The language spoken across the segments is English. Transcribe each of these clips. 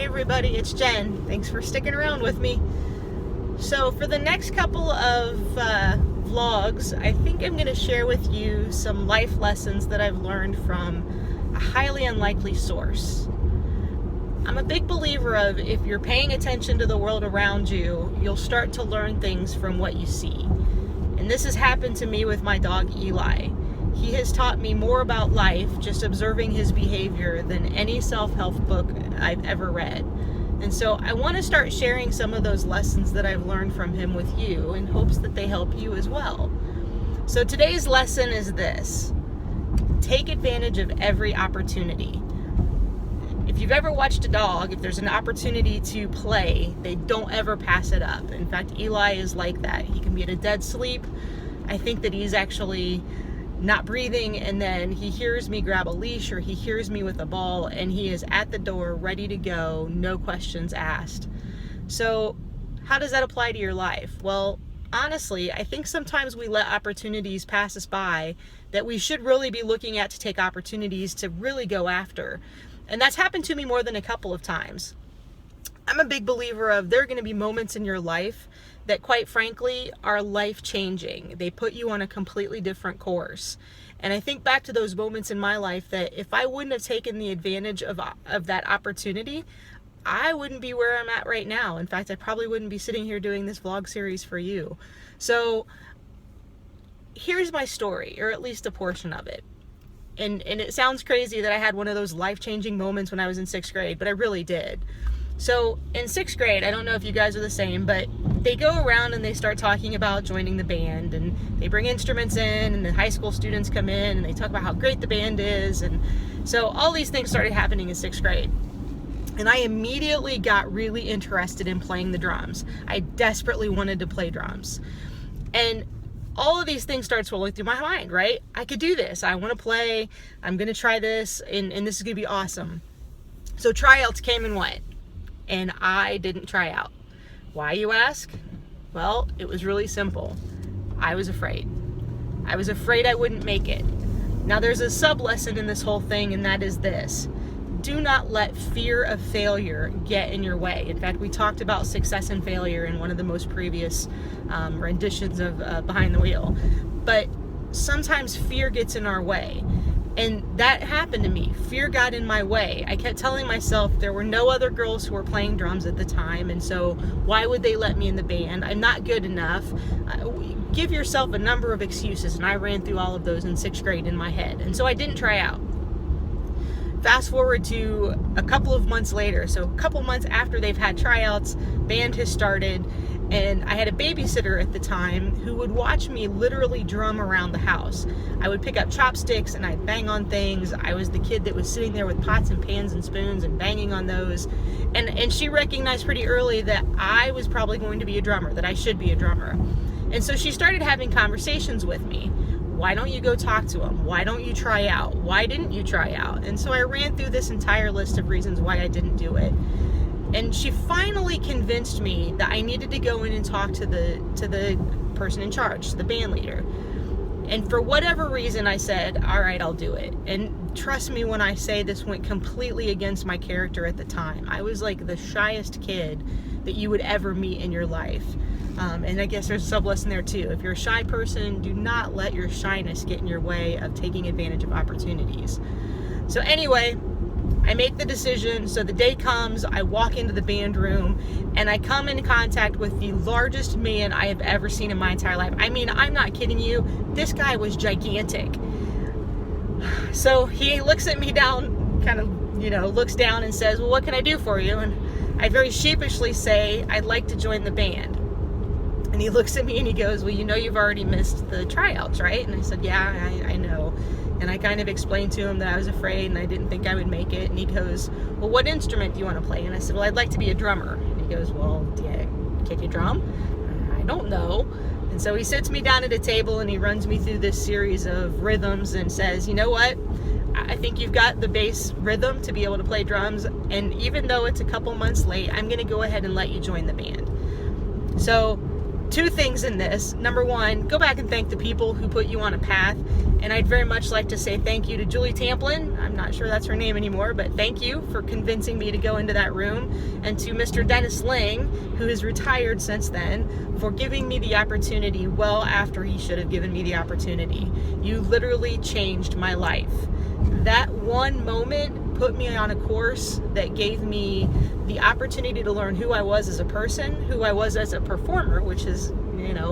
Hey everybody, it's Jen. Thanks for sticking around with me. So for the next couple of vlogs, I think I'm going to share with you some life lessons that I've learned from a highly unlikely source. I'm a big believer of if you're paying attention to the world around you, you'll start to learn things from what you see. And this has happened to me with my dog Eli. He has taught me more about life just observing his behavior than any self-help book I've ever read. And so I want to start sharing some of those lessons that I've learned from him with you in hopes that they help you as well. So today's lesson is this: take advantage of every opportunity. If you've ever watched a dog, if there's an opportunity to play, they don't ever pass it up. In fact, Eli is like that. He can be in a dead sleep. I think that he's actually not breathing, and then he hears me grab a leash or he hears me with a ball and he is at the door ready to go, no questions asked. So how does that apply to your life? Well, honestly, I think sometimes we let opportunities pass us by that we should really be looking at to take opportunities to really go after. And that's happened to me more than a couple of times. I'm a big believer of there are going to be moments in your life that, quite frankly, are life-changing. They put you on a completely different course. And I think back to those moments in my life that if I wouldn't have taken the advantage of that opportunity, I wouldn't be where I'm at right now. In fact, I probably wouldn't be sitting here doing this vlog series for you. So here's my story, or at least a portion of it. And it sounds crazy that I had one of those life-changing moments when I was in 6th grade, but I really did. So in 6th grade, I don't know if you guys are the same, but they go around and they start talking about joining the band, and they bring instruments in, and the high school students come in and they talk about how great the band is. And so all these things started happening in 6th grade. And I immediately got really interested in playing the drums. I desperately wanted to play drums. And all of these things start swirling through my mind, right? I could do this. I want to play. I'm going to try this, and this is going to be awesome. So tryouts came and went, and I didn't try out. Why, you ask? Well, it was really simple. I was afraid. I was afraid I wouldn't make it. Now, there's a sub-lesson in this whole thing, and that is this: do not let fear of failure get in your way. In fact, we talked about success and failure in one of the most previous renditions of Behind the Wheel. But sometimes fear gets in our way. And that happened to me. Fear got in my way. I kept telling myself there were no other girls who were playing drums at the time, and so why would they let me in the band? I'm not good enough. Give yourself a number of excuses, and I ran through all of those in 6th grade in my head. And so I didn't try out. Fast forward to a couple of months later, so a couple months after they've had tryouts, band has started, and I had a babysitter at the time who would watch me literally drum around the house. I would pick up chopsticks and I'd bang on things. I was the kid that was sitting there with pots and pans and spoons and banging on those. And she recognized pretty early that I was probably going to be a drummer, that I should be a drummer. And so she started having conversations with me. Why don't you go talk to him? Why don't you try out? Why didn't you try out? And so I ran through this entire list of reasons why I didn't do it. And she finally convinced me that I needed to go in and talk to the person in charge, the band leader. And for whatever reason, I said, all right, I'll do it. And trust me when I say this went completely against my character at the time. I was like the shyest kid that you would ever meet in your life. And I guess there's a sub-lesson there too. If you're a shy person, do not let your shyness get in your way of taking advantage of opportunities. So anyway, I make the decision. So the day comes, I walk into the band room, and I come in contact with the largest man I have ever seen in my entire life. I mean, I'm not kidding you. This guy was gigantic. So he looks at me down, kind of, looks down and says, well, what can I do for you? And I very sheepishly say, I'd like to join the band. And he looks at me and he goes, well, you've already missed the tryouts, right? And I said, yeah, I know. And I kind of explained to him that I was afraid and I didn't think I would make it. And he goes, well, what instrument do you want to play? And I said, well, I'd like to be a drummer. And he goes, well, can you drum? I don't know. And so he sits me down at a table and he runs me through this series of rhythms and says, you know what? I think you've got the bass rhythm to be able to play drums. And even though it's a couple months late, I'm going to go ahead and let you join the band. So two things in this. Number one, go back and thank the people who put you on a path. And I'd very much like to say thank you to Julie Tamplin. I'm not sure that's her name anymore, but thank you for convincing me to go into that room. And to Mr. Dennis Lang, who is retired since then, for giving me the opportunity well after he should have given me the opportunity. You literally changed my life. That one moment put me on a course that gave me the opportunity to learn who I was as a person, who I was as a performer, which is,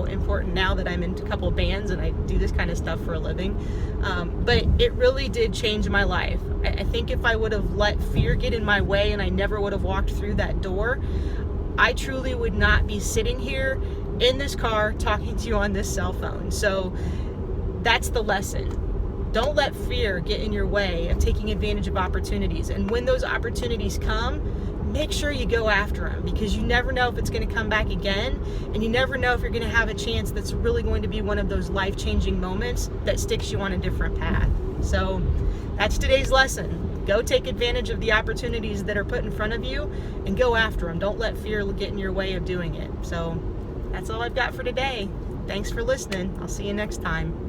important now that I'm in a couple of bands and I do this kind of stuff for a living. But it really did change my life. I think if I would have let fear get in my way and I never would have walked through that door, I truly would not be sitting here in this car talking to you on this cell phone. So that's the lesson. Don't let fear get in your way of taking advantage of opportunities. And when those opportunities come, make sure you go after them, because you never know if it's going to come back again, and you never know if you're going to have a chance that's really going to be one of those life-changing moments that sticks you on a different path. So that's today's lesson. Go take advantage of the opportunities that are put in front of you and go after them. Don't let fear get in your way of doing it. So that's all I've got for today. Thanks for listening. I'll see you next time.